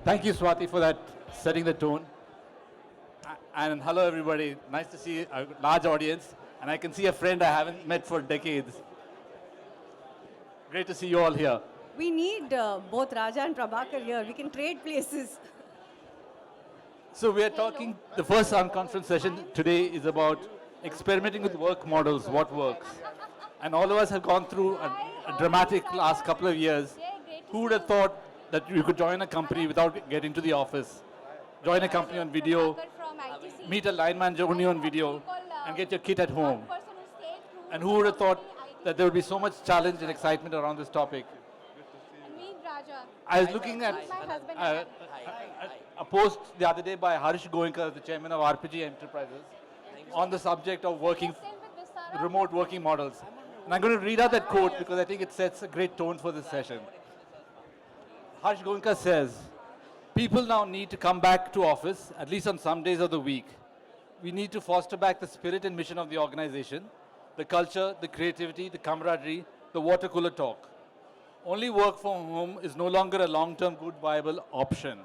Thank you, Swati, for that setting the tone. And hello, everybody. Nice to see a large audience. And I can see a friend I haven't met for decades. Great to see you all here. We need both Raja and Prabhakar here. We can trade places. So we are talking, the first unconference session today is about experimenting with work models, what works. And all of us have gone through a dramatic last couple of years. Who would have thought that you could join a company without getting to the office? Join a company on video, meet a lineman journey on video, and get your kit at home. And who would have thought that there would be so much challenge and excitement around this topic? I was looking at a post the other day by Harsh Goenka, the chairman of RPG Enterprises, on the subject of remote working models. And I'm going to read out that quote because I think it sets a great tone for this session. Harsh Goenka says, people now need to come back to office, at least on some days of the week. We need to foster back the spirit and mission of the organization, the culture, the creativity, the camaraderie, the water cooler talk. Only work from home is no longer a long-term good viable option.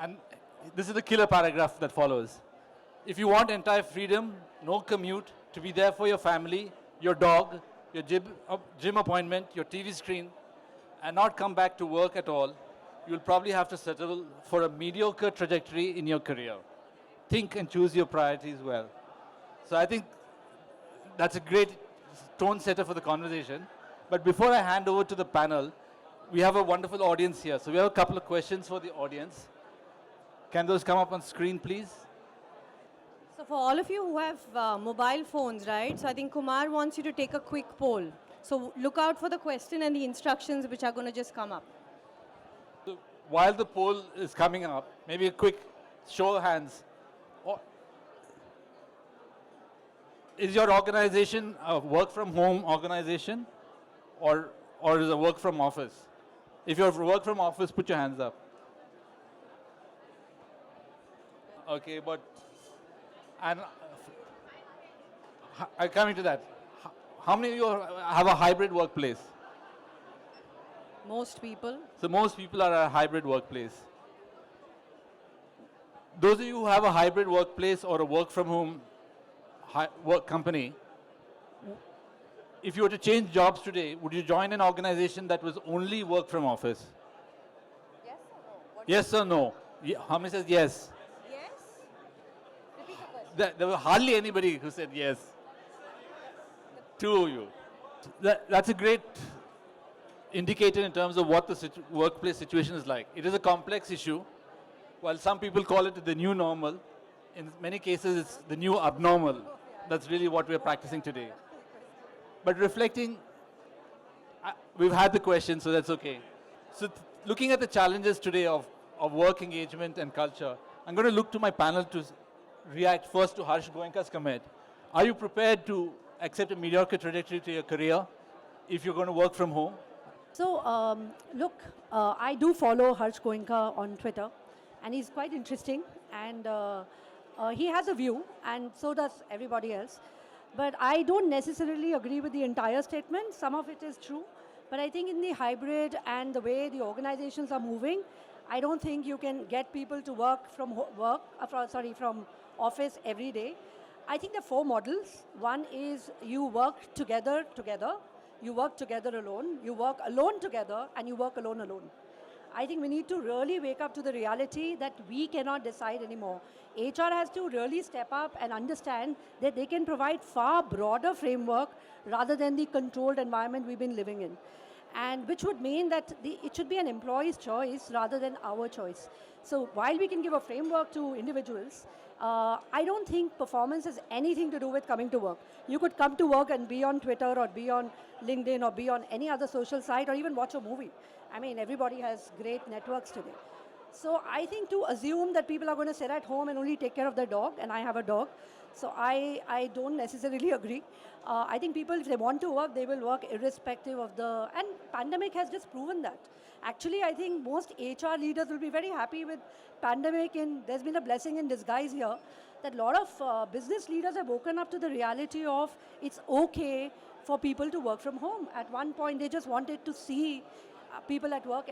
And this is the killer paragraph that follows. If you want entire freedom, no commute, to be there for your family, your dog, your gym appointment, your TV screen, and not come back to work at all, you'll probably have to settle for a mediocre trajectory in your career. Think and choose your priorities well. So I think that's a great tone setter for the conversation. But before I hand over to the panel, we have a wonderful audience here. So we have a couple of questions for the audience. Can those come up on screen, please? So for all of you who have mobile phones, right? So I think Kumar wants you to take a quick poll. So look out for the question and the instructions which are going to just come up. So while the poll is coming up, maybe a quick show of hands. Is your organization a work from home organization or is it a work from office? If you're work from office, put your hands up. Okay, but, and coming to that, how many of you have a hybrid workplace? Most people. So most people are a hybrid workplace. Those of you who have a hybrid workplace or a work from home work company, if you were to change jobs today, would you join an organization that was only work from office? Yes or no? Yes or no? How many says yes? Yes. Repeat the question. There were hardly anybody who said yes. Two of you. That's a great indicator in terms of what the workplace situation is like. It is a complex issue. While some people call it the new normal, in many cases it's the new abnormal. That's really what we're practicing today. But reflecting, we've had the question, so that's okay. So looking at the challenges today of work engagement and culture, I'm going to look to my panel to react first to Harsh Goenka's comment. Are you prepared to accept a mediocre trajectory to your career if you're going to work from home? So, look, I do follow Harsh Goenka on Twitter, and he's quite interesting, and he has a view, and so does everybody else. But I don't necessarily agree with the entire statement. Some of it is true, but I think in the hybrid and the way the organizations are moving, I don't think you can get people to work from from office every day. I think there are four models. One is you work together, you work together alone, you work alone together, and you work alone. I think we need to really wake up to the reality that we cannot decide anymore. HR has to really step up and understand that they can provide far broader framework rather than the controlled environment we've been living in. And which would mean that it should be an employee's choice rather than our choice. So while we can give a framework to individuals, I don't think performance has anything to do with coming to work. You could come to work and be on Twitter or be on LinkedIn or be on any other social site or even watch a movie. I mean, everybody has great networks today. So I think to assume that people are going to sit at home and only take care of their dog, and I have a dog, so I don't necessarily agree. I think people, if they want to work, they will work irrespective of and pandemic has just proven that. Actually, I think most HR leaders will be very happy with pandemic, and there's been a blessing in disguise here, that a lot of business leaders have woken up to the reality of it's okay for people to work from home. At one point, they just wanted to see people at work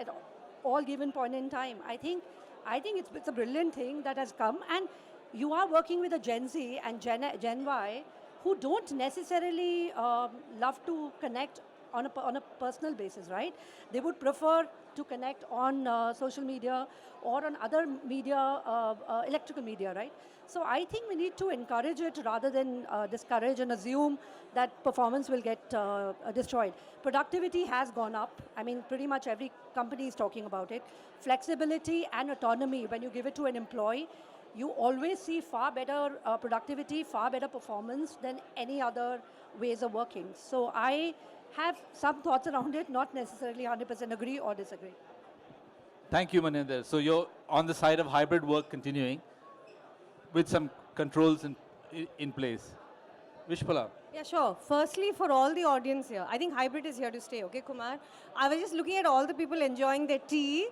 all given point in time. I think it's a brilliant thing that has come, and you are working with a Gen Z and Gen Y who don't necessarily love to connect on a personal basis, right? They would prefer to connect on social media or on other media, electrical media, right? So I think we need to encourage it rather than discourage and assume that performance will get destroyed. Productivity has gone up. I mean, pretty much every company is talking about it. Flexibility and autonomy, when you give it to an employee, you always see far better productivity, far better performance than any other ways of working. So I have some thoughts around it, not necessarily 100% agree or disagree. Thank you, Maninder. So you're on the side of hybrid work continuing with some controls in place. Vishpala. Yeah, sure. Firstly, for all the audience here, I think hybrid is here to stay, okay, Kumar? I was just looking at all the people enjoying their tea,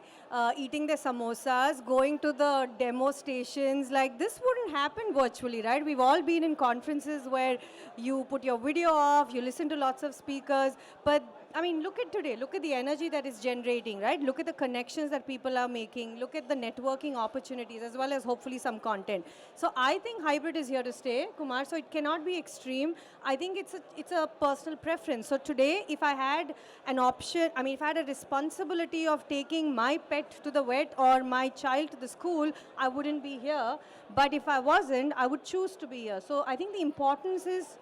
eating their samosas, going to the demo stations. Like, this wouldn't happen virtually, right? We've all been in conferences where you put your video off, you listen to lots of speakers, but I mean, look at today. Look at the energy that is generating, right? Look at the connections that people are making. Look at the networking opportunities as well as hopefully some content. So I think hybrid is here to stay, Kumar. So it cannot be extreme. I think it's a personal preference. So today, if I had an option, I mean, if I had a responsibility of taking my pet to the vet or my child to the school, I wouldn't be here. But if I wasn't, I would choose to be here. So I think the importance is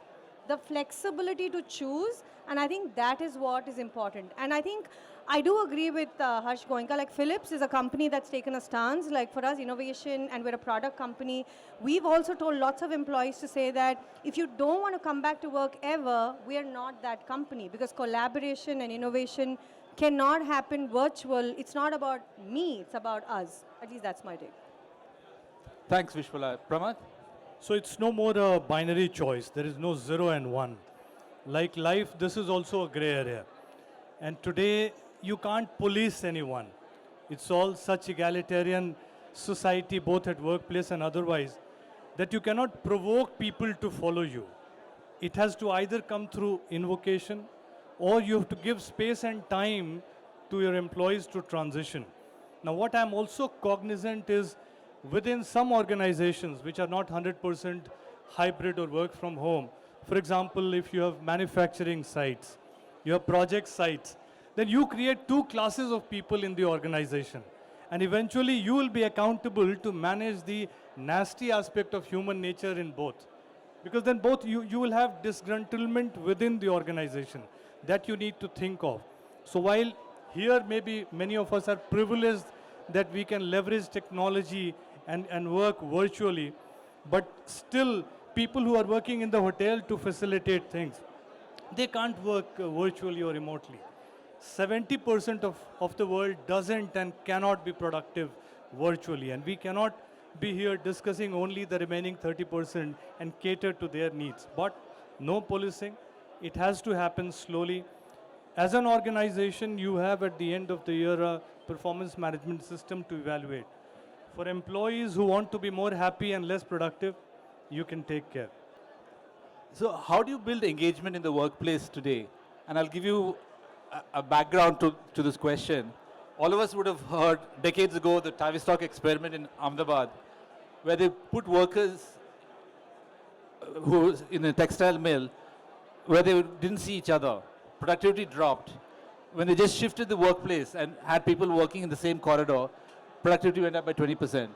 the flexibility to choose, and I think that is what is important. And I think I do agree with Harsh Goenka. Like, Philips is a company that's taken a stance. Like, for us, innovation, and we're a product company. We've also told lots of employees to say that if you don't want to come back to work ever, we are not that company, because collaboration and innovation cannot happen virtual. It's not about me, it's about us. At least that's my take. Thanks, Vishpala. Pramath? So it's no more a binary choice. There is no 0 and 1. Like life, this is also a gray area. And today, you can't police anyone. It's all such egalitarian society, both at workplace and otherwise, that you cannot provoke people to follow you. It has to either come through invocation, or you have to give space and time to your employees to transition. Now, what I'm also cognizant is, within some organizations which are not 100% hybrid or work from home, for example, if you have manufacturing sites, you have project sites, then you create two classes of people in the organization. And eventually you will be accountable to manage the nasty aspect of human nature in both. Because then both you will have disgruntlement within the organization that you need to think of. So while here maybe many of us are privileged that we can leverage technology and work virtually, but still people who are working in the hotel to facilitate things, they can't work virtually or remotely. 70% of the world doesn't and cannot be productive virtually, and we cannot be here discussing only the remaining 30% and cater to their needs. But no policing, it has to happen slowly. As an organization, you have at the end of the year a performance management system to evaluate. For employees who want to be more happy and less productive, you can take care. So how do you build engagement in the workplace today? And I'll give you a background to this question. All of us would have heard decades ago the Tavistock experiment in Ahmedabad, where they put workers who in a textile mill, where they didn't see each other. Productivity dropped. When they just shifted the workplace and had people working in the same corridor, productivity went up by 20%.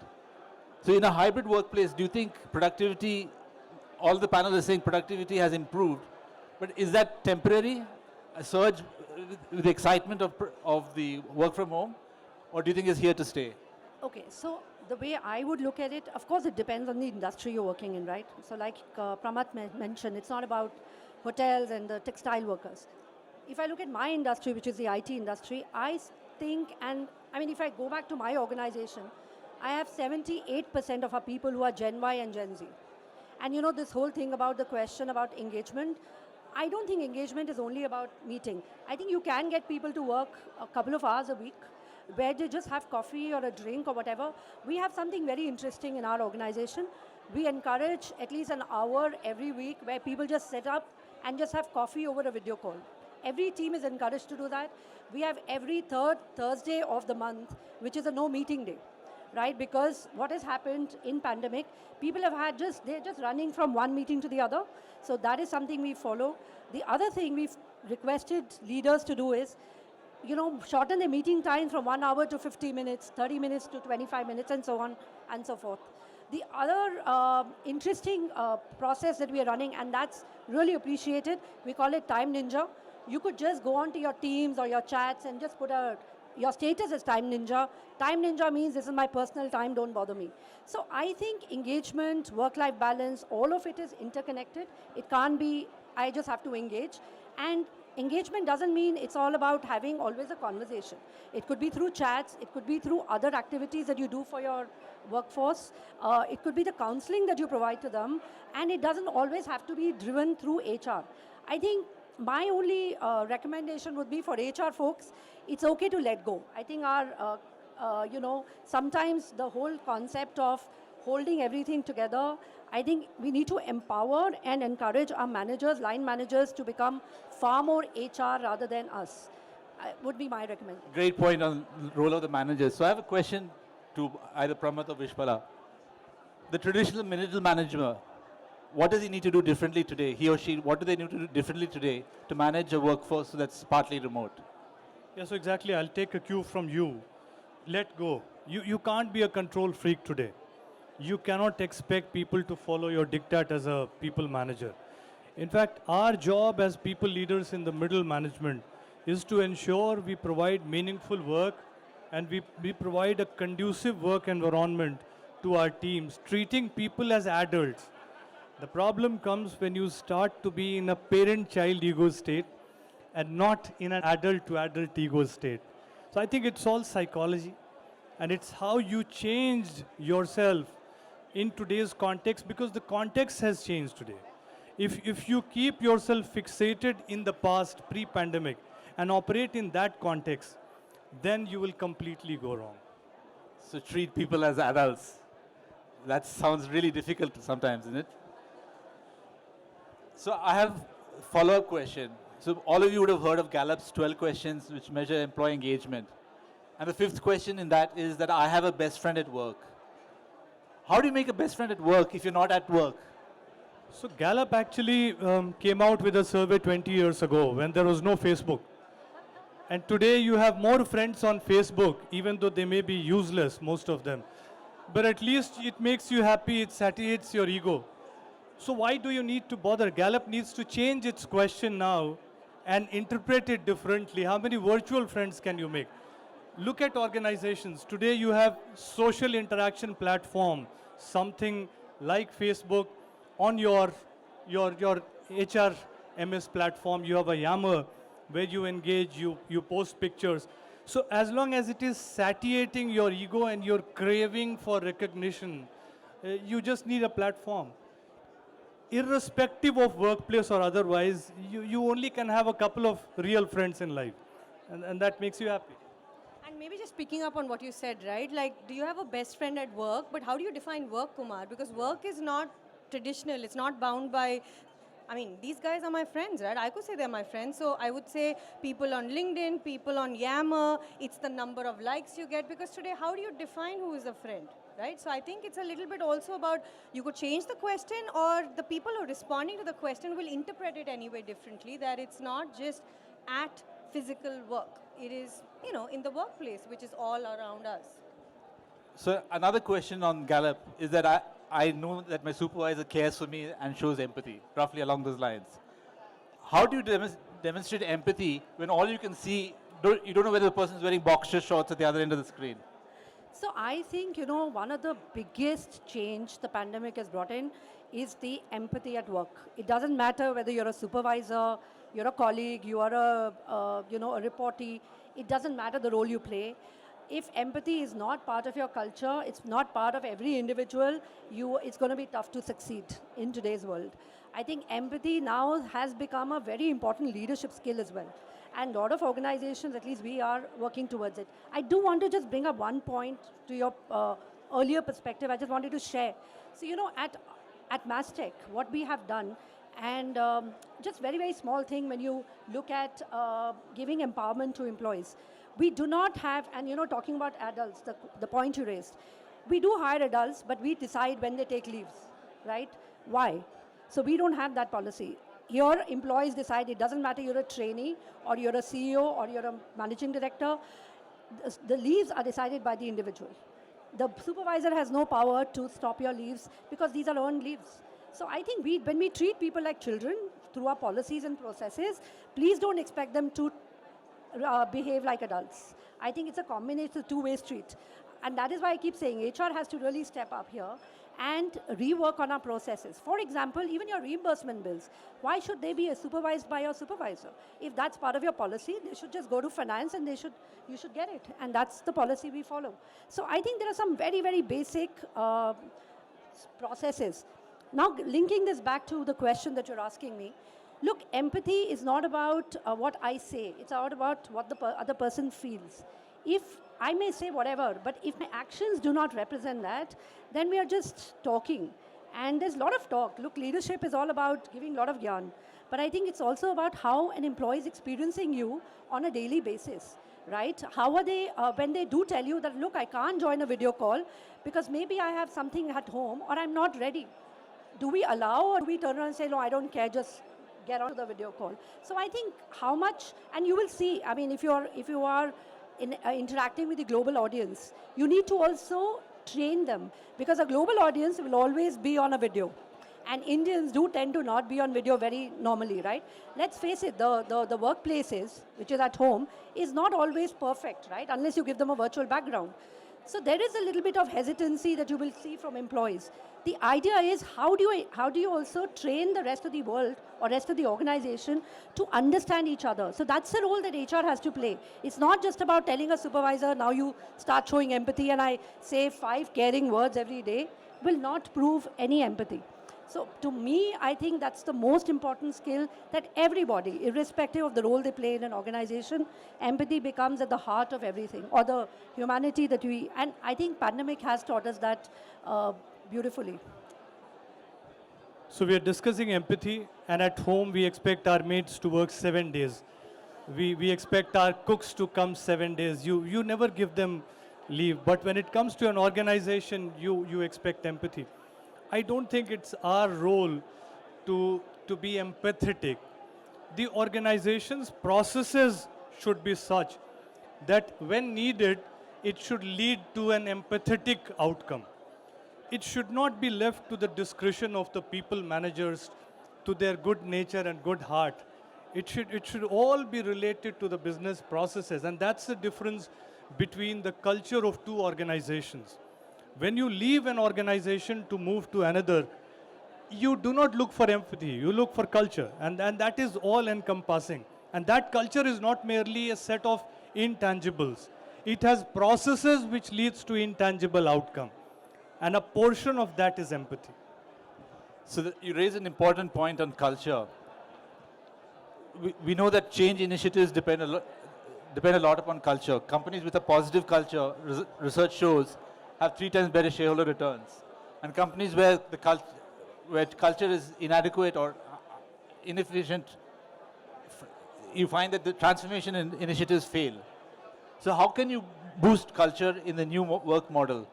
So in a hybrid workplace, do you think productivity, all the panels are saying productivity has improved, but is that temporary, a surge with the excitement of the work from home, or do you think it's here to stay? Okay, so the way I would look at it, of course, it depends on the industry you're working in, right? So like Pramath mentioned, it's not about hotels and the textile workers. If I look at my industry, which is the IT industry, I think, and I mean, if I go back to my organization, I have 78% of our people who are Gen Y and Gen Z. And you know, this whole thing about the question about engagement, I don't think engagement is only about meeting. I think you can get people to work a couple of hours a week where they just have coffee or a drink or whatever. We have something very interesting in our organization. We encourage at least an hour every week where people just set up and just have coffee over a video call. every team is encouraged to do that. We have every third Thursday of the month, which is a no meeting day, right? Because what has happened in pandemic, people have had they're just running from one meeting to the other. So that is something we follow. The other thing we've requested leaders to do is, shorten the meeting time from 1 hour to 50 minutes, 30 minutes to 25 minutes, and so on and so forth. The other interesting process that we are running, and that's really appreciated, we call it Time Ninja. You could just go onto your Teams or your chats and just put your status as Time Ninja. Time Ninja means this is my personal time, don't bother me. So I think engagement, work-life balance, all of it is interconnected. It can't be, I just have to engage. And engagement doesn't mean it's all about having always a conversation. It could be through chats, it could be through other activities that you do for your workforce, it could be the counseling that you provide to them, and it doesn't always have to be driven through HR. I think my only recommendation would be for HR folks, it's okay to let go. I think sometimes the whole concept of holding everything together, I think we need to empower and encourage our managers, line managers, to become far more HR rather than us. Would be my recommendation. Great point on the role of the managers. So I have a question to either Pramath or Vishpala. The traditional middle manager, what does he need to do differently today? He or she, what do they need to do differently today to manage a workforce that's partly remote? Yeah, so exactly, I'll take a cue from you. Let go. You can't be a control freak today. You cannot expect people to follow your diktat as a people manager. In fact, our job as people leaders in the middle management is to ensure we provide meaningful work and we provide a conducive work environment to our teams, treating people as adults. The problem comes when you start to be in a parent-child ego state and not in an adult-to-adult ego state. So I think it's all psychology, and it's how you changed yourself in today's context, because the context has changed today. If you keep yourself fixated in the past, pre-pandemic, and operate in that context, then you will completely go wrong. So treat people as adults. That sounds really difficult sometimes, isn't it? So I have a follow-up question. So all of you would have heard of Gallup's 12 questions which measure employee engagement. And the fifth question in that is that I have a best friend at work. How do you make a best friend at work if you're not at work? So Gallup actually came out with a survey 20 years ago when there was no Facebook. And today you have more friends on Facebook, even though they may be useless, most of them. But at least it makes you happy, it satiates your ego. So why do you need to bother? Gallup needs to change its question now and interpret it differently. How many virtual friends can you make? Look at organizations. Today you have social interaction platform, something like Facebook. On your HRMS platform, you have a Yammer where you engage, you post pictures. So as long as it is satiating your ego and your craving for recognition, you just need a platform. Irrespective of workplace or otherwise, you only can have a couple of real friends in life. And that makes you happy. And maybe just picking up on what you said, right? Like, do you have a best friend at work? But how do you define work, Kumar? Because work is not traditional. It's not bound by, I mean, these guys are my friends, right? I could say they're my friends. So I would say people on LinkedIn, people on Yammer, it's the number of likes you get. Because today, how do you define who is a friend, right? So I think it's a little bit also about, you could change the question, or the people who are responding to the question will interpret it anyway differently, that it's not just at physical work. It is, in the workplace, which is all around us. So another question on Gallup is that I know that my supervisor cares for me and shows empathy, roughly along those lines. How do you demonstrate empathy when all you can see, you don't know whether the person is wearing boxer shorts at the other end of the screen? So I think, one of the biggest change the pandemic has brought in is the empathy at work. It doesn't matter whether you're a supervisor, you're a colleague, you are a reportee. It doesn't matter the role you play. If empathy is not part of your culture, it's not part of every individual, it's going to be tough to succeed in today's world. I think empathy now has become a very important leadership skill as well. And a lot of organizations, at least we are working towards it. I do want to just bring up one point to your earlier perspective. I just wanted to share. So, at Mastech, what we have done, And just very, very small thing when you look at giving empowerment to employees. We do not have, and talking about adults, the point you raised, we do hire adults, but we decide when they take leaves, right? Why? So we don't have that policy. Here, employees decide. It doesn't matter you're a trainee or you're a CEO or you're a managing director. The leaves are decided by the individual. The supervisor has no power to stop your leaves because these are earned leaves. So I think when we treat people like children through our policies and processes, please don't expect them to behave like adults. I think it's a combination, a two-way street. And that is why I keep saying HR has to really step up here and rework on our processes. For example, even your reimbursement bills, why should they be supervised by your supervisor? If that's part of your policy, they should just go to finance and you should get it. And that's the policy we follow. So I think there are some very, very basic processes. Now, linking this back to the question that you're asking me, look, empathy is not about what I say. It's about what the other person feels. If I may say whatever, but if my actions do not represent that, then we are just talking. And there's a lot of talk. Look, leadership is all about giving a lot of yarn. But I think it's also about how an employee is experiencing you on a daily basis, right? How are they, when they do tell you that, look, I can't join a video call because maybe I have something at home or I'm not ready. Do we allow or do we turn around and say, no, I don't care, just get onto the video call? So I think how much, and you will see, I mean, if you are interacting with the global audience, you need to also train them because a global audience will always be on a video. And Indians do tend to not be on video very normally, right? Let's face it, the workplaces, which is at home, is not always perfect, right? Unless you give them a virtual background. So there is a little bit of hesitancy that you will see from employees. The idea is how do you also train the rest of the world or rest of the organization to understand each other? So that's the role that HR has to play. It's not just about telling a supervisor, now you start showing empathy and I say 5 caring words every day, will not prove any empathy. So to me, I think that's the most important skill that everybody, irrespective of the role they play in an organization, empathy becomes at the heart of everything, or the humanity that we, and I think pandemic has taught us that beautifully. So we are discussing empathy, and at home we expect our maids to work 7 days. We expect our cooks to come 7 days. You never give them leave, but when it comes to an organization, you expect empathy. I don't think it's our role to be empathetic. The organization's processes should be such that when needed, it should lead to an empathetic outcome. It should not be left to the discretion of the people managers, to their good nature and good heart. It should all be related to the business processes, and that's the difference between the culture of two organizations. When you leave an organization to move to another, you do not look for empathy, you look for culture, and that is all encompassing. And that culture is not merely a set of intangibles. It has processes which leads to intangible outcome. And a portion of that is empathy. So you raise an important point on culture. We know that change initiatives depend a lot upon culture. Companies with a positive culture, research shows, have 3 times better shareholder returns. And companies where culture is inadequate or inefficient, you find that the transformation initiatives fail. So how can you boost culture in the new work model?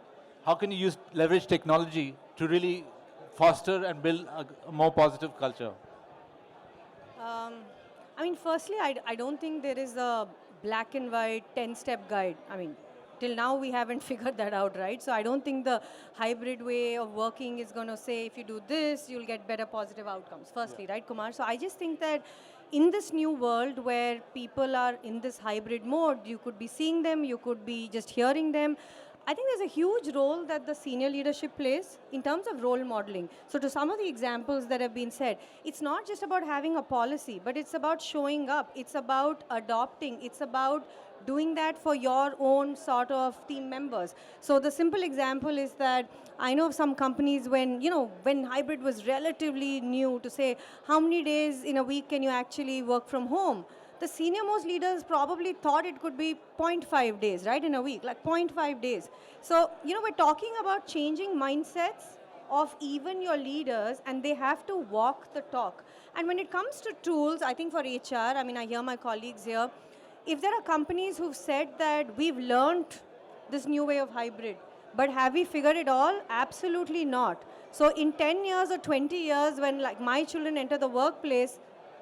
How can you leverage technology to really foster and build a more positive culture? I mean, firstly, I don't think there is a black and white 10-step guide. I mean, till now we haven't figured that out, right? So I don't think the hybrid way of working is going to say if you do this, you'll get better positive outcomes, firstly, right, Kumar? So I just think that in this new world where people are in this hybrid mode, you could be seeing them, you could be just hearing them. I think there's a huge role that the senior leadership plays in terms of role modeling. So to some of the examples that have been said, it's not just about having a policy, but it's about showing up. It's about adopting. It's about doing that for your own sort of team members. So the simple example is that I know of some companies when hybrid was relatively new to say, how many days in a week can you actually work from home? The senior most leaders probably thought it could be 0.5 days, right, in a week, like 0.5 days. So, we're talking about changing mindsets of even your leaders, and they have to walk the talk. And when it comes to tools, I think for HR, I mean, I hear my colleagues here, if there are companies who've said that we've learned this new way of hybrid, but have we figured it all? Absolutely not. So in 10 years or 20 years, when like my children enter the workplace,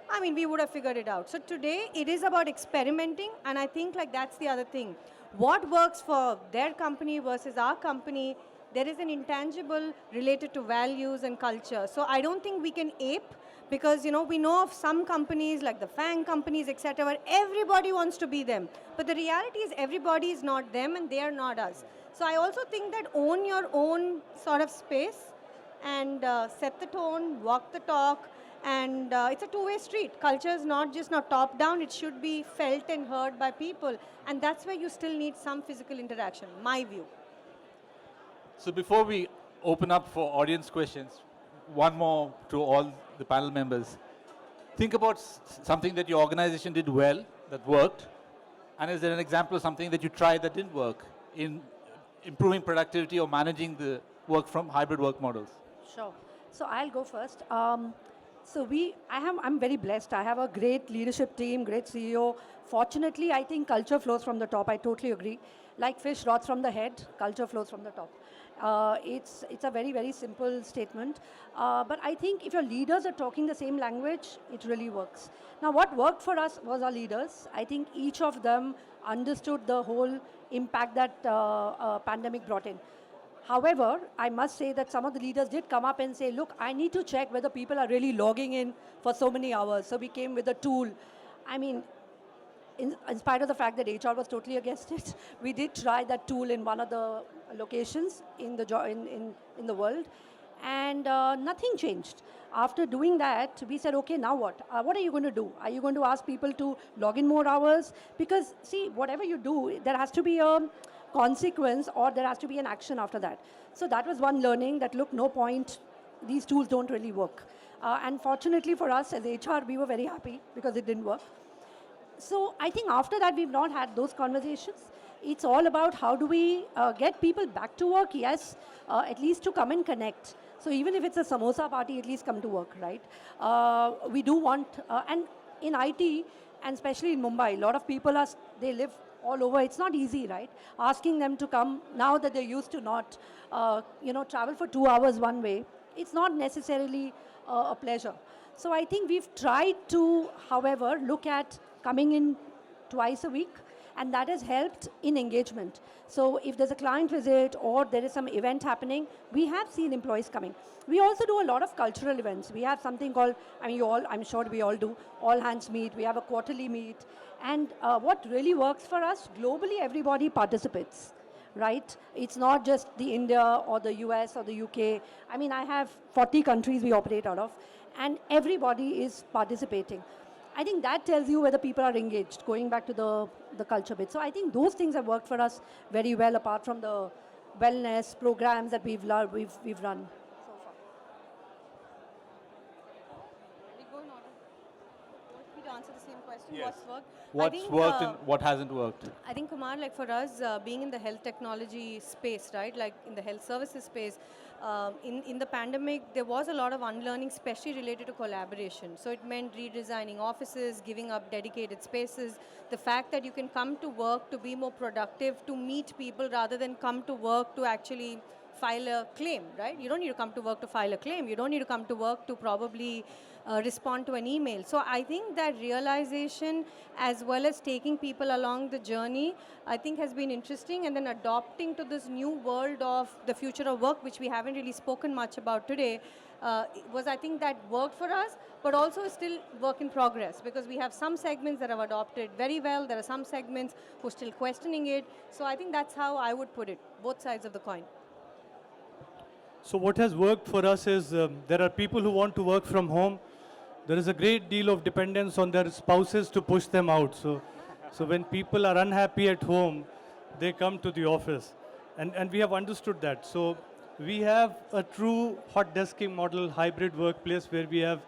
I mean, we would have figured it out. So today, it is about experimenting, and I think like that's the other thing. What works for their company versus our company, there is an intangible related to values and culture. So I don't think we can ape, because we know of some companies like the FANG companies, etc., where everybody wants to be them. But the reality is everybody is not them and they are not us. So I also think that own your own sort of space and set the tone, walk the talk, and it's a two-way street. Culture is not just top down, it should be felt and heard by people. And that's where you still need some physical interaction, my view. So before we open up for audience questions, one more to all the panel members. Think about something that your organization did well, that worked, and is there an example of something that you tried that didn't work in improving productivity or managing the work from hybrid work models? Sure. So I'll go first. I'm very blessed. I have a great leadership team, great CEO. Fortunately, I think culture flows from the top. I totally agree. Like fish rots from the head, culture flows from the top. It's a very, very simple statement. But I think if your leaders are talking the same language, it really works. Now, what worked for us was our leaders. I think each of them understood the whole impact that pandemic brought in. However, I must say that some of the leaders did come up and say, look, I need to check whether people are really logging in for so many hours. So we came with a tool. I mean, in spite of the fact that HR was totally against it, we did try that tool in one of the locations in the world, and nothing changed. After doing that, we said, okay, now what? What are you going to do? Are you going to ask people to log in more hours? Because, see, whatever you do, there has to be a consequence or there has to be an action after that. So that was one learning that, look, no point, these tools don't really work. And fortunately for us as HR, we were very happy because it didn't work. So I think after that, we've not had those conversations. It's all about how do we get people back to work, yes, at least to come and connect. So even if it's a samosa party, at least come to work, right? We do want, and in IT, and especially in Mumbai, a lot of people they live all over. It's not easy, right? Asking them to come, now that they're used to not, travel for 2 hours one way, it's not necessarily a pleasure. So I think we've tried to, however, look at coming in twice a week, and that has helped in engagement. So if there's a client visit or there is some event happening, we have seen employees coming. We also do a lot of cultural events. We have something called, I'm sure we all do, all hands meet. We have a quarterly meet. And what really works for us, globally everybody participates, right? It's not just the India or the US or the UK. I have 40 countries we operate out of, and everybody is participating. I think that tells you whether people are engaged, going back to the culture bit. So I think those things have worked for us very well, apart from the wellness programs that we've run so far. We go in order. Want me to answer the same question? Yes. What's worked? What's worked and what hasn't worked? I think, Kumar, like for us, being in the health technology space, right, like in the health services space, in the pandemic, there was a lot of unlearning, especially related to collaboration. So it meant redesigning offices, giving up dedicated spaces, the fact that you can come to work to be more productive, to meet people rather than come to work to actually file a claim, right? You don't need to come to work to file a claim. You don't need to come to work to probably respond to an email. So I think that realization, as well as taking people along the journey, I think has been interesting, and then adopting to this new world of the future of work, which we haven't really spoken much about today, was, I think, that worked for us, but also is still work in progress, because we have some segments that have adopted very well. There are some segments who are still questioning it. So I think that's how I would put it, both sides of the coin. So what has worked for us is there are people who want to work from home. There is a great deal of dependence on their spouses to push them out. So when people are unhappy at home, they come to the office. And we have understood that. So we have a true hot desking model, hybrid workplace, where we have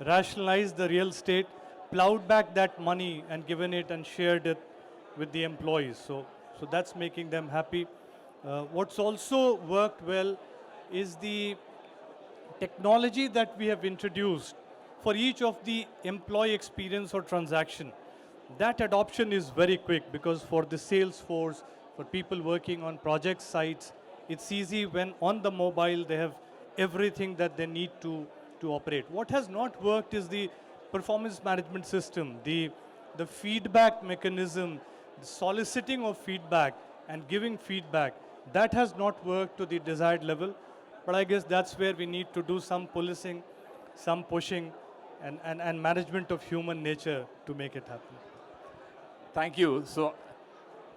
rationalized the real estate, plowed back that money and given it and shared it with the employees. So that's making them happy. What's also worked well is the technology that we have introduced for each of the employee experience or transaction, that adoption is very quick because for the sales force, for people working on project sites, it's easy when on the mobile they have everything that they need to operate. What has not worked is the performance management system, the feedback mechanism, the soliciting of feedback and giving feedback. That has not worked to the desired level. But I guess that's where we need to do some policing, some pushing, and management of human nature to make it happen. Thank you. So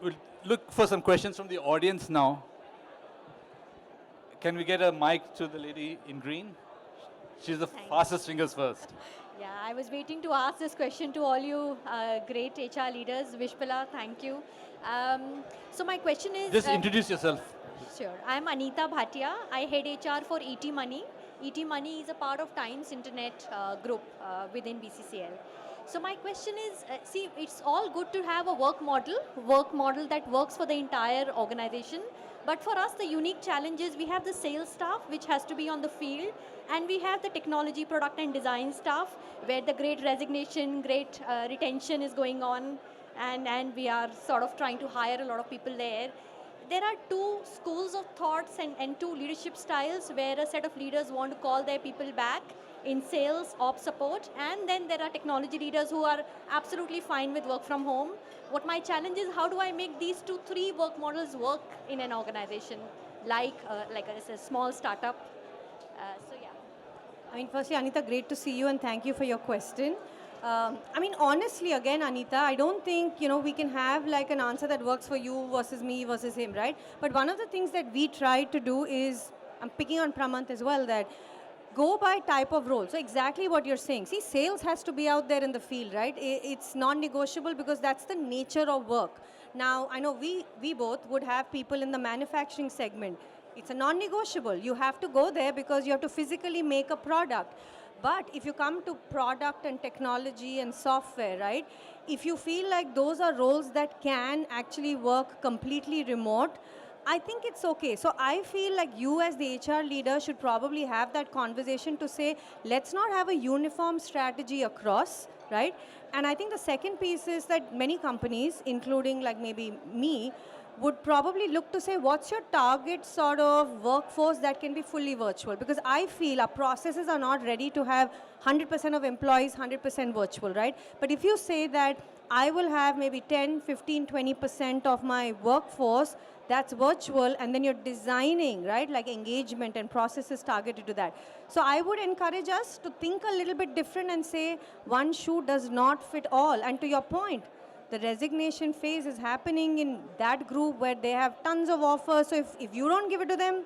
we'll look for some questions from the audience now. Can we get a mic to the lady in green? She's the fastest fingers first. Yeah, I was waiting to ask this question to all you great HR leaders. Vishpala, thank you. So my question is... Just introduce yourself. Sure. I'm Anita Bhatia. I head HR for ET Money. ET Money is a part of Times Internet group within BCCL. So my question is, see, it's all good to have a work model that works for the entire organization. But for us, the unique challenge is we have the sales staff, which has to be on the field, and we have the technology, product and design staff, where the great resignation, great retention is going on, and we are sort of trying to hire a lot of people there. There are two schools of thoughts and two leadership styles where a set of leaders want to call their people back in sales, ops support, and then there are technology leaders who are absolutely fine with work from home. What my challenge is, how do I make these three work models work in an organization like a small startup? So yeah. I mean, firstly, Anita, great to see you and thank you for your question. I mean, honestly, again, Anita, I don't think, we can have like an answer that works for you versus me versus him, right? But one of the things that we try to do is, I'm picking on Pramath as well, that go by type of role. So exactly what you're saying. See, sales has to be out there in the field, right? It's non-negotiable because that's the nature of work. Now, I know we both would have people in the manufacturing segment. It's a non-negotiable. You have to go there because you have to physically make a product. But if you come to product and technology and software, right? If you feel like those are roles that can actually work completely remote, I think it's okay. So I feel like you as the HR leader should probably have that conversation to say, let's not have a uniform strategy across, right? And I think the second piece is that many companies, including like maybe me, would probably look to say, what's your target sort of workforce that can be fully virtual? Because I feel our processes are not ready to have 100% of employees 100% virtual, right? But if you say that I will have maybe 10, 15, 20% of my workforce that's virtual, and then you're designing, right, like engagement and processes targeted to that. So I would encourage us to think a little bit different and say one shoe does not fit all. And to your point, the resignation phase is happening in that group where they have tons of offers. So if you don't give it to them,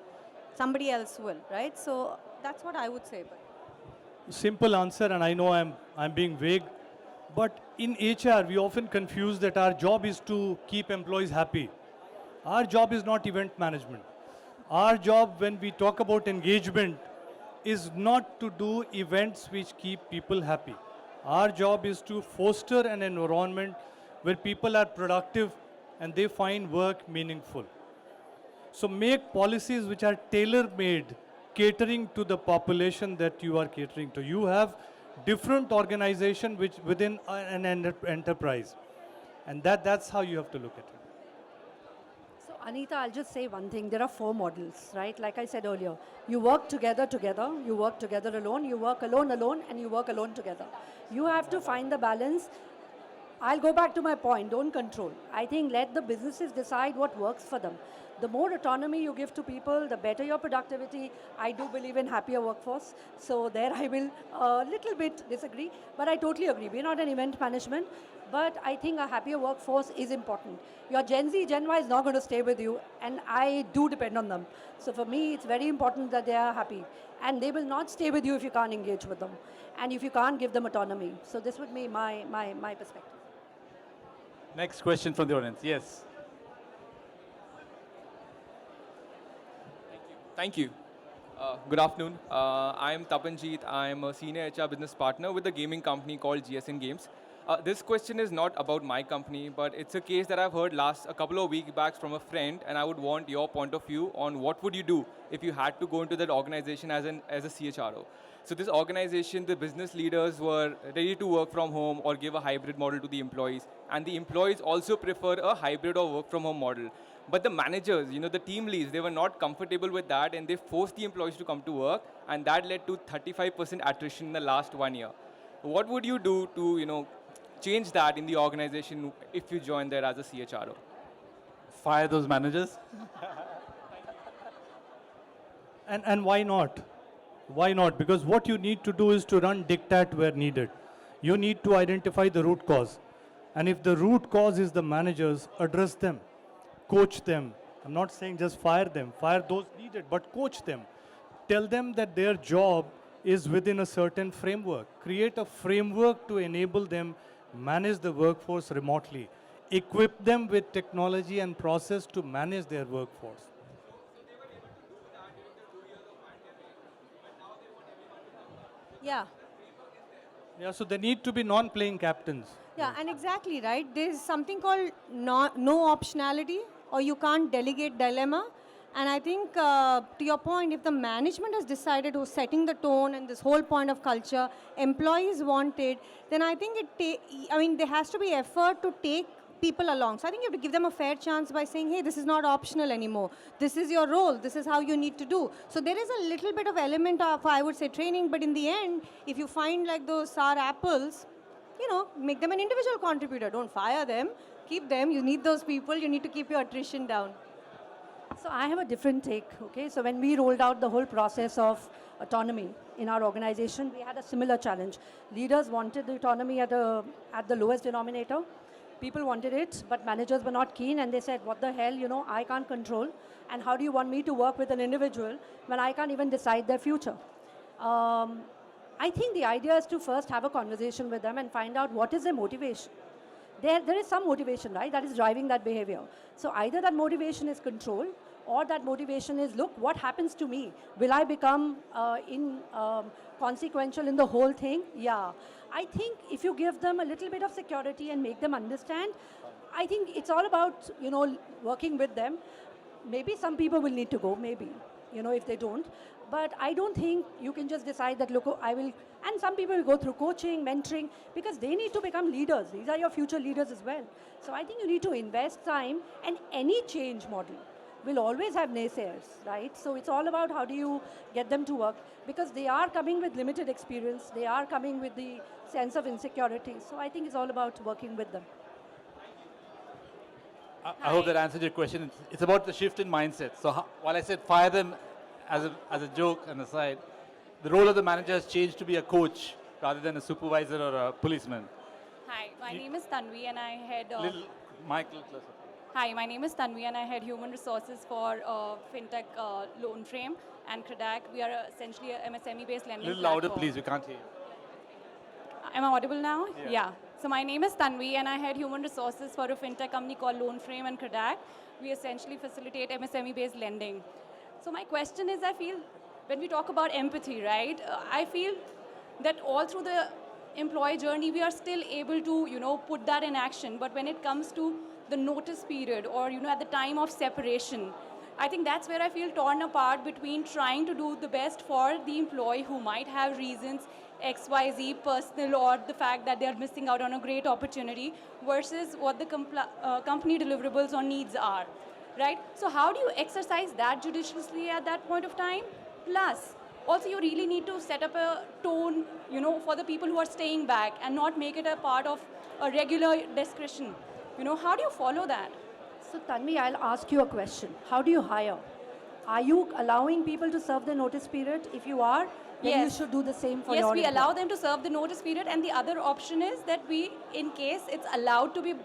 somebody else will, right? So that's what I would say. Simple answer, and I know I'm being vague, but in HR, we often confuse that our job is to keep employees happy. Our job is not event management. Our job, when we talk about engagement, is not to do events which keep people happy. Our job is to foster an environment where people are productive and they find work meaningful. So make policies which are tailor-made, catering to the population that you are catering to. You have different organization which within an enterprise. And that's how you have to look at it. So Anita, I'll just say one thing. There are 4 models, right? Like I said earlier, you work together, you work together alone, you work alone, and you work alone together. You have to find the balance. I'll go back to my point, don't control. I think let the businesses decide what works for them. The more autonomy you give to people, the better your productivity. I do believe in happier workforce. So there I will a little bit disagree, but I totally agree. We're not an event management, but I think a happier workforce is important. Your Gen Z, Gen Y is not going to stay with you, and I do depend on them. So for me, it's very important that they are happy. And they will not stay with you if you can't engage with them, and if you can't give them autonomy. So this would be my perspective. Next question from the audience. Yes. Thank you. Good afternoon. I am Tapanjeet. I am a senior HR business partner with a gaming company called GSN Games. This question is not about my company, but it's a case that I've heard last a couple of weeks back from a friend, and I would want your point of view on what would you do if you had to go into that organization as a CHRO. So this organization, the business leaders were ready to work from home or give a hybrid model to the employees, and the employees also prefer a hybrid or work from home model. But the managers, the team leads, they were not comfortable with that, and they forced the employees to come to work, and that led to 35% attrition in the last 1 year. What would you do to, change that in the organization if you join there as a CHRO? Fire those managers. And why not? Why not? Because what you need to do is to run diktat where needed. You need to identify the root cause. And if the root cause is the managers, address them, coach them. I'm not saying just fire them, fire those needed, but coach them. Tell them that their job is within a certain framework. Create a framework to enable them manage the workforce remotely. Equip them with technology and process to manage their workforce. Yeah. Yeah, so they need to be non-playing captains. Yeah, and exactly, right? There's something called no optionality, or you can't delegate dilemma. And I think, to your point, if the management has decided who's setting the tone and this whole point of culture, employees want it, then I think there has to be effort to take people along. So I think you have to give them a fair chance by saying, hey, this is not optional anymore. This is your role. This is how you need to do. So there is a little bit of element of, I would say, training. But in the end, if you find like those sour apples, make them an individual contributor. Don't fire them. Keep them. You need those people. You need to keep your attrition down. So I have a different take, okay? So when we rolled out the whole process of autonomy in our organization, we had a similar challenge. Leaders wanted the autonomy at the lowest denominator. People wanted it, but managers were not keen, and they said, what the hell, I can't control, and how do you want me to work with an individual when I can't even decide their future? I think the idea is to first have a conversation with them and find out what is their motivation. There is some motivation, right, that is driving that behavior. So either that motivation is control, or that motivation is, look, what happens to me? Will I become consequential in the whole thing? Yeah. I think if you give them a little bit of security and make them understand, I think it's all about, working with them. Maybe some people will need to go, maybe, if they don't. But I don't think you can just decide that, look, I will, and some people will go through coaching, mentoring, because they need to become leaders. These are your future leaders as well. So I think you need to invest time, and any change model will always have naysayers, right? So it's all about how do you get them to work, because they are coming with limited experience. They are coming with the sense of insecurity. So I think it's all about working with them. I hope that answered your question. It's about the shift in mindset. So while I said fire them as a joke and aside, the role of the manager has changed to be a coach rather than a supervisor or a policeman. Hi, my name is Tanvi and I head... Michael, closer. Hi, my name is Tanvi and I head human resources for FinTech Loan Frame and Kredak. We are essentially a MSME-based lending A little louder, platform. please. We can't hear you. Am I audible now? Yeah. So my name is Tanvi and I head human resources for a FinTech company called Loan Frame and Kredak. We essentially facilitate MSME-based lending. So my question is, I feel, when we talk about empathy, right, I feel that all through the employee journey, we are still able to, put that in action. But when it comes to the notice period or, at the time of separation, I think that's where I feel torn apart between trying to do the best for the employee who might have reasons, XYZ, personal, or the fact that they're missing out on a great opportunity versus what the company deliverables or needs are, right? So how do you exercise that judiciously at that point of time? Plus, also you really need to set up a tone, for the people who are staying back and not make it a part of a regular discretion. How do you follow that? So Tanvi, I'll ask you a question. How do you hire? Are you allowing people to serve the notice period? If you are, then Yes. you should do the same for Yes, your we employee. allow them to serve the notice period, and the other option is that we, in case it's allowed to be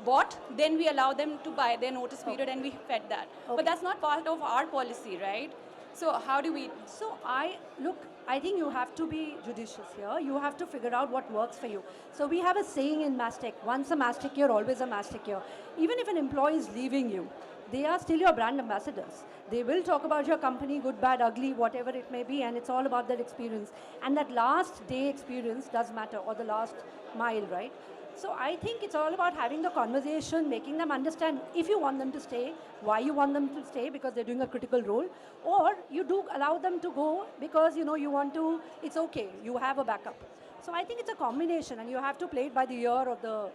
bought, then we allow them to buy their notice period and we fed that. Okay. But that's not part of our policy, right? So how do we... So I think you have to be judicious here. You have to figure out what works for you. So we have a saying in Mastech, once a Mastech year, always a Mastech year. Even if an employee is leaving you, they are still your brand ambassadors. They will talk about your company, good, bad, ugly, whatever it may be, and it's all about that experience. And that last day experience does matter, or the last mile, right? So I think it's all about having the conversation, making them understand if you want them to stay, why you want them to stay, because they're doing a critical role, or you do allow them to go because you want to. It's okay. You have a backup. So I think it's a combination, and you have to play it by the ear of the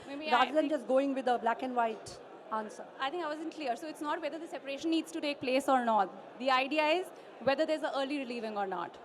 Maybe rather than just going with a black and white answer. I think I wasn't clear. So it's not whether the separation needs to take place or not. The idea is whether there's an early relieving or not.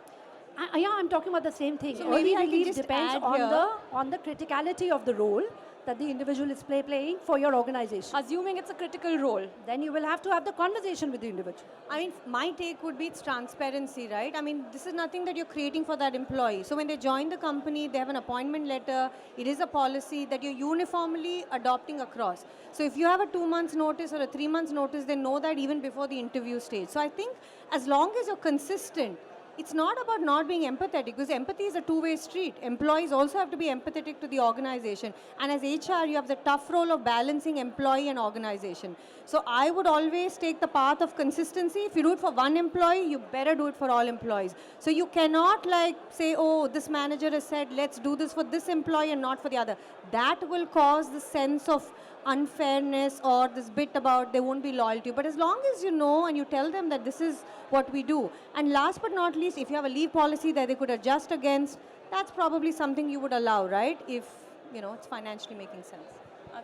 Yeah, I'm talking about the same thing. So maybe Early I can release just depends add on here. the criticality of the role that the individual is playing for your organization. Assuming it's a critical role. Then you will have to have the conversation with the individual. I mean, my take would be it's transparency, right? I mean, this is nothing that you're creating for that employee. So when they join the company, they have an appointment letter. It is a policy that you're uniformly adopting across. So if you have a 2 months notice or a 3 months notice, they know that even before the interview stage. So I think as long as you're consistent, it's not about not being empathetic, because empathy is a two-way street. Employees also have to be empathetic to the organization. And as HR, you have the tough role of balancing employee and organization. So I would always take the path of consistency. If you do it for one employee, you better do it for all employees. So you cannot say, oh, this manager has said, let's do this for this employee and not for the other. That will cause the sense of unfairness or this bit about they won't be loyal to you. But as long as you know and you tell them that this is what we do. And last but not least, if you have a leave policy that they could adjust against, that's probably something you would allow, right? If, it's financially making sense.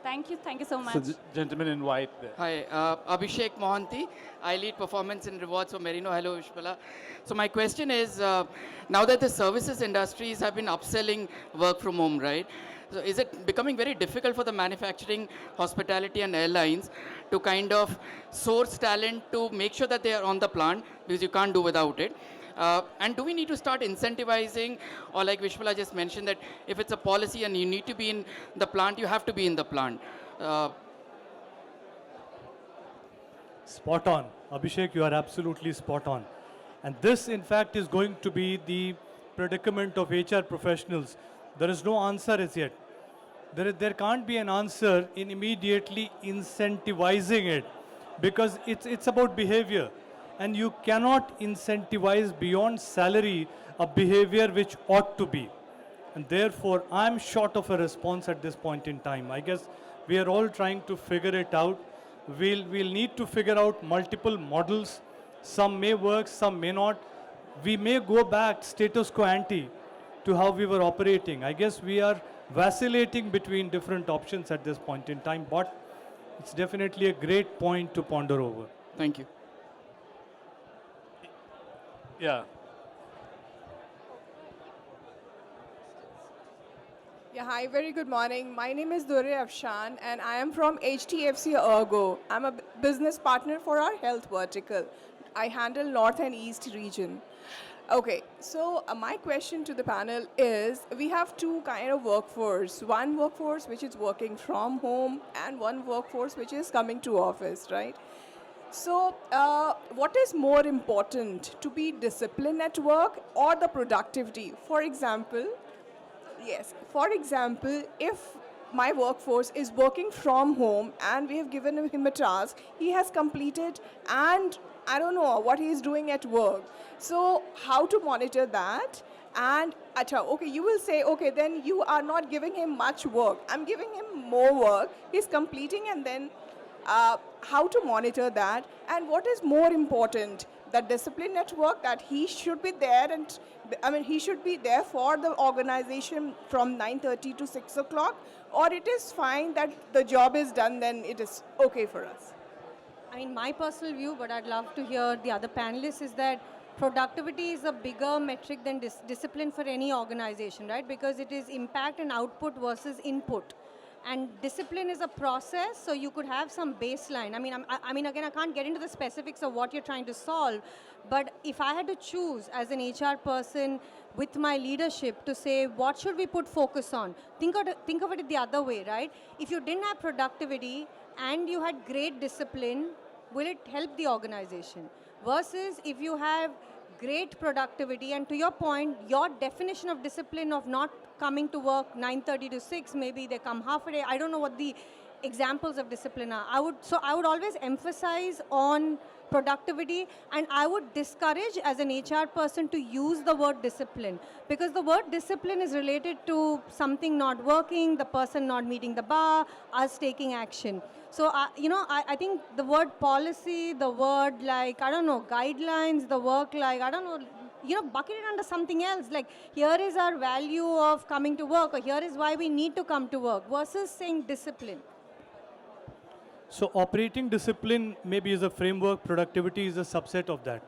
Thank you so much. So, gentleman in white there. Hi, Abhishek Mohanty. I lead performance and rewards for Merino. Hello, Vishpala. So my question is, now that the services industries have been upselling work from home, right? So is it becoming very difficult for the manufacturing, hospitality and airlines to kind of source talent to make sure that they are on the plant, because you can't do without it? And do we need to start incentivizing, or like Vishpala just mentioned, that if it's a policy and you need to be in the plant, you have to be in the plant? Spot on. Abhishek, you are absolutely spot on. And this, in fact, is going to be the predicament of HR professionals. There is no answer as yet. There can't be an answer in immediately incentivizing it, because it's about behavior. And you cannot incentivize beyond salary a behavior which ought to be. And therefore, I'm short of a response at this point in time. I guess we are all trying to figure it out. We'll need to figure out multiple models. Some may work, some may not. We may go back status quo ante to how we were operating. I guess we are vacillating between different options at this point in time, but it's definitely a great point to ponder over. Thank you. Yeah. Yeah, hi, very good morning. My name is Dure Afshan and I am from HTFC Ergo. I'm a business partner for our health vertical. I handle North and East region. Okay, so my question to the panel is, we have two kind of workforce. One workforce which is working from home and one workforce which is coming to office, right? So what is more important, to be disciplined at work or the productivity? For example, if my workforce is working from home and we have given him a task, he has completed and I don't know what he is doing at work. So how to monitor that? And okay, you will say, okay, then you are not giving him much work. I'm giving him more work. He's completing, and then how to monitor that? And what is more important? The discipline at work, that he should be there, and he should be there for the organization from 9:30 to 6 o'clock, or it is fine that the job is done, then it is okay for us. I mean, my personal view, but I'd love to hear the other panelists, is that productivity is a bigger metric than discipline for any organization, right? Because it is impact and output versus input. And discipline is a process, so you could have some baseline. Again, I can't get into the specifics of what you're trying to solve, but if I had to choose as an HR person with my leadership to say, what should we put focus on? Think of it the other way, right? If you didn't have productivity and you had great discipline, will it help the organization? Versus if you have great productivity, and to your point, your definition of discipline of not coming to work 9:30 to 6, maybe they come half a day, I don't know what the examples of discipline are. I would always emphasize on productivity, and I would discourage as an HR person to use the word discipline, because the word discipline is related to something not working, the person not meeting the bar, us taking action. So, I think the word policy, the word like, I don't know, guidelines, the work like, I don't know, bucket it under something else. Like, here is our value of coming to work, or here is why we need to come to work, versus saying discipline. So operating discipline maybe is a framework, productivity is a subset of that.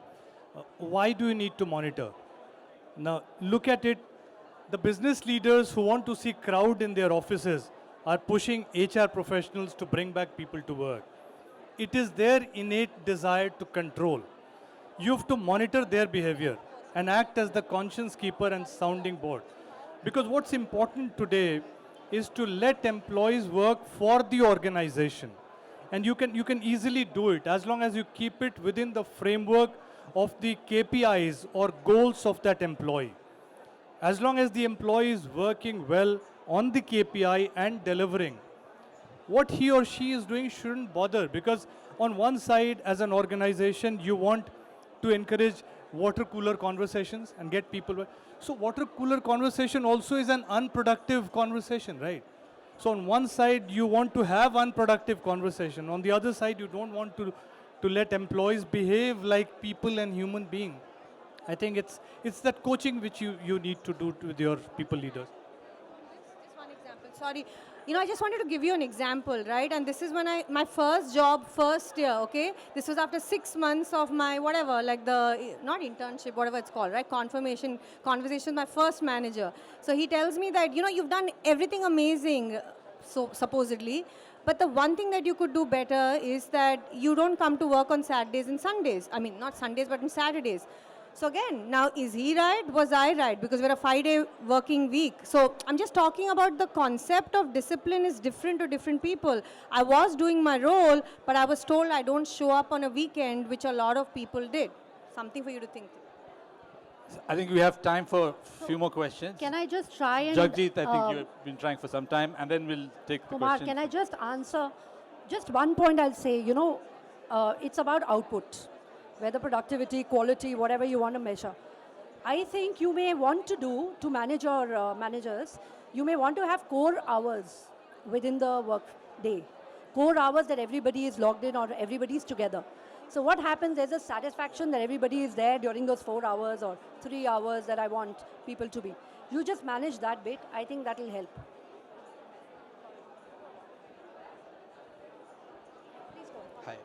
Why do you need to monitor? Now look at it, the business leaders who want to see crowd in their offices are pushing HR professionals to bring back people to work. It is their innate desire to control. You have to monitor their behavior and act as the conscience keeper and sounding board. Because what's important today is to let employees work for the organization. And you can easily do it as long as you keep it within the framework of the KPIs or goals of that employee. As long as the employee is working well on the KPI and delivering, what he or she is doing shouldn't bother, because on one side as an organization you want to encourage water cooler conversations and get people. So water cooler conversation also is an unproductive conversation, right? So on one side you want to have unproductive conversation. On the other side you don't want to let employees behave like people and human beings. I think it's that coaching which you need to do with your people leaders. Just one example. Sorry. I just wanted to give you an example, right? And this is when my first job, first year, okay? This was after 6 months of my whatever, like not internship, whatever it's called, right? Conversation with my first manager. So he tells me that, you've done everything amazing, so supposedly, but the one thing that you could do better is that you don't come to work on Saturdays and Sundays. I mean, not Sundays, but on Saturdays. So again, now is he right? Was I right? Because we're a 5-day working week. So I'm just talking about the concept of discipline is different to different people. I was doing my role, but I was told I don't show up on a weekend, which a lot of people did. Something for you to think. I think we have time for a few more questions. Can I just try and... Jagjit, I think you've been trying for some time, and then we'll take the Kumar, question. can I just answer? Just one point I'll say, it's about output. Whether productivity, quality, whatever you want to measure. I think you may want to manage your managers, you may want to have core hours within the work day. Core hours that everybody is logged in or everybody is together. So what happens, there's a satisfaction that everybody is there during those 4 hours or 3 hours that I want people to be. You just manage that bit, I think that will help. Hi.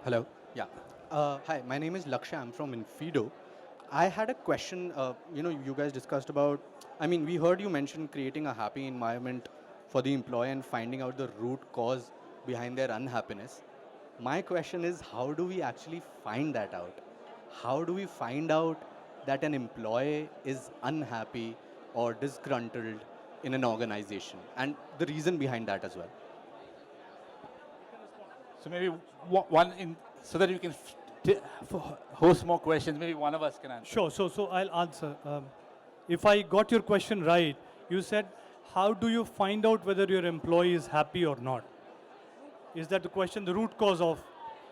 Hello. Yeah. Hi, my name is Laksha. I'm from Infido. I had a question. You guys discussed about, we heard you mention creating a happy environment for the employee and finding out the root cause behind their unhappiness. My question is, how do we actually find that out? How do we find out that an employee is unhappy or disgruntled in an organization? And the reason behind that as well. So maybe so that you can host more questions, maybe one of us can answer. Sure, so I'll answer. If I got your question right, you said, how do you find out whether your employee is happy or not? Is that the question, the root cause of?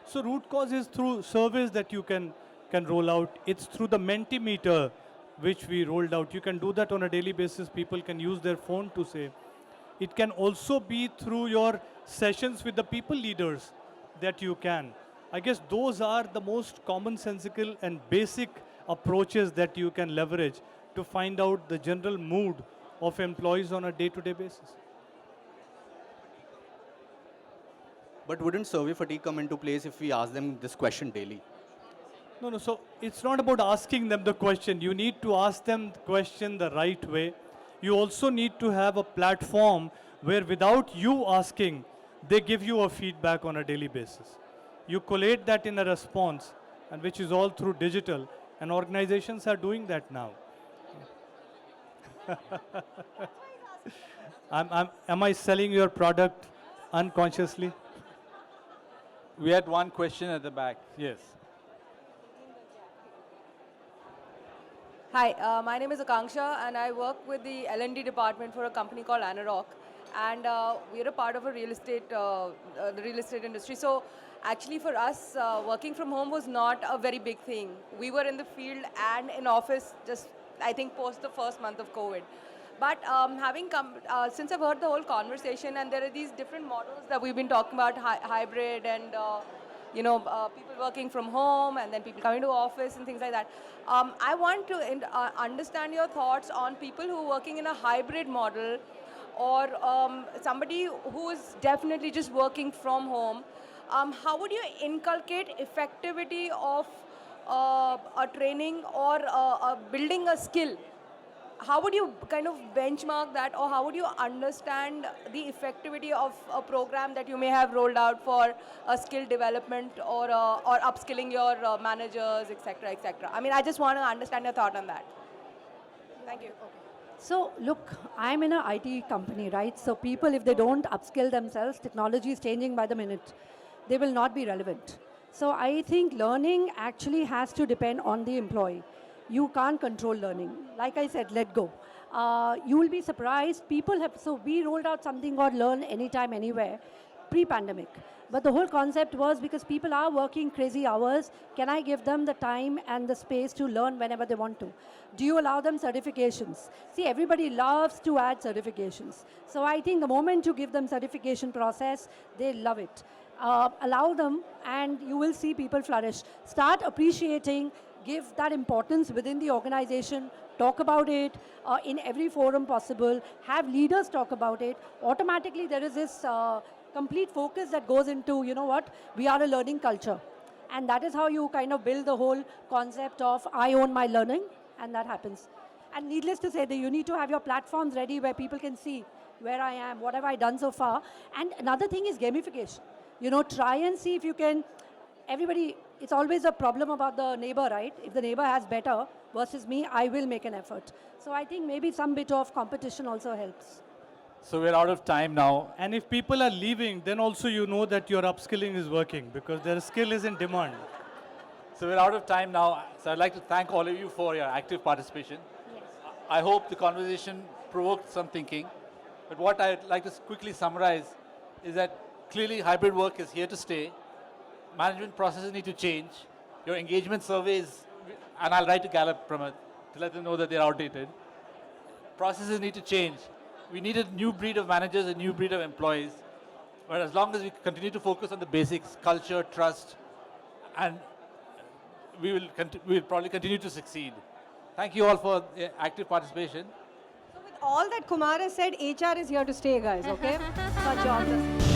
So root cause is through surveys that you can roll out. It's through the Mentimeter, which we rolled out. You can do that on a daily basis. People can use their phone to say. It can also be through your sessions with the people leaders that you can. I guess those are the most commonsensical and basic approaches that you can leverage to find out the general mood of employees on a day-to-day basis. But wouldn't survey fatigue come into place if we ask them this question daily? No, so it's not about asking them the question. You need to ask them the question the right way. You also need to have a platform where without you asking, they give you a feedback on a daily basis. You collate that in a response, and which is all through digital, and organizations are doing that now. Am I selling your product unconsciously? We had one question at the back. Yes. Hi, my name is Akanksha and I work with the L&D department for a company called Anarock. and we're a part of a the real estate industry. So actually for us, working from home was not a very big thing. We were in the field and in office just, I think, post the first month of COVID. But having come, since I've heard the whole conversation, and there are these different models that we've been talking about, hybrid and people working from home and then people coming to office and things like that. I want to understand your thoughts on people who are working in a hybrid model, or somebody who is definitely just working from home. How would you inculcate effectivity of a training or building a skill? How would you kind of benchmark that, or how would you understand the effectivity of a program that you may have rolled out for a skill development or upskilling your managers, etc., etc.? I mean, I just want to understand your thought on that. Thank you. So look, I'm in an IT company, right? So people, if they don't upskill themselves, technology is changing by the minute. They will not be relevant. So I think learning actually has to depend on the employee. You can't control learning. Like I said, let go. You will be surprised. So we rolled out something called Learn Anytime, Anywhere, pre-pandemic. But the whole concept was because people are working crazy hours, can I give them the time and the space to learn whenever they want to? Do you allow them certifications? See, everybody loves to add certifications. So I think the moment you give them certification process, they love it. Allow them and you will see people flourish. Start appreciating, give that importance within the organization, talk about it in every forum possible, have leaders talk about it. Automatically there is this complete focus that goes into, you know what, we are a learning culture. And that is how you kind of build the whole concept of I own my learning, and that happens. And needless to say that you need to have your platforms ready where people can see where I am, what have I done so far. And another thing is gamification. Try and see if you can, everybody, it's always a problem about the neighbor, right? If the neighbor has better versus me, I will make an effort. So I think maybe some bit of competition also helps. So we're out of time now. And if people are leaving, then also you know that your upskilling is working because their skill is in demand. So we're out of time now. So I'd like to thank all of you for your active participation. Yes. I hope the conversation provoked some thinking. But what I'd like to quickly summarize is that clearly hybrid work is here to stay. Management processes need to change. Your engagement surveys, and I'll write to Gallup, Pramath, to let them know that they're outdated. Processes need to change. We need a new breed of managers, a new breed of employees. But as long as we continue to focus on the basics, culture, trust, and we will probably continue to succeed. Thank you all for active participation. So with all that Kumar has said, HR is here to stay, guys, okay? For jobs.